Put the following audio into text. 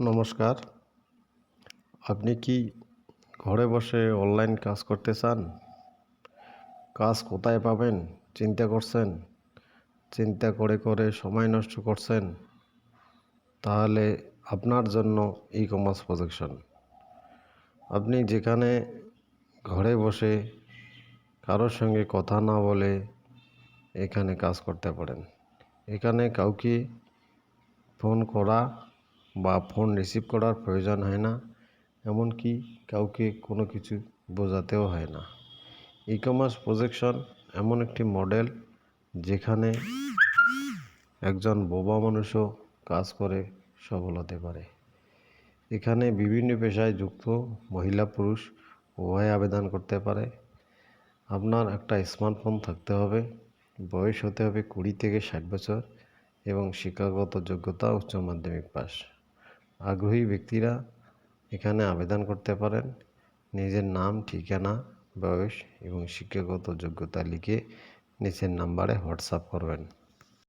নমস্কার। আপনি কি ঘরে বসে অনলাইন কাজ করতে চান? কাজ কোথায় পাবেন চিন্তা করছেন? চিন্তা করে সময় নষ্ট করছেন? তাহলে আপনার জন্য ই-কমার্স প্রজেকশন। আপনি যেখানে ঘরে বসে কারোর সঙ্গে কথা না বলে এখানে কাজ করতে পারেন। এখানে কাউকে ফোন করা বা ফোন রিসিভ করার প্রয়োজন হয় না, এমনকি কাউকে কোনো কিছু বোঝাতেও হয় না। ই-কমার্স প্রজেকশন এমন একটি মডেল যেখানে একজন বোবা মানুষও কাজ করে সফল হতে পারে। এখানে বিভিন্ন পেশায় যুক্ত মহিলা পুরুষ উভয়ে আবেদন করতে পারে। আপনার একটা স্মার্টফোন থাকতে হবে, বয়স হতে হবে 20 থেকে 60 বছর এবং শিক্ষাগত যোগ্যতা উচ্চ মাধ্যমিক পাস। আগ্রহী ব্যক্তিরা এখানে আবেদন করতে পারেন। নিজের নাম, ঠিকানা, বয়স এবং শিক্ষাগত যোগ্যতা লিখে নিচের নাম্বারে হোয়াটসঅ্যাপ করবেন।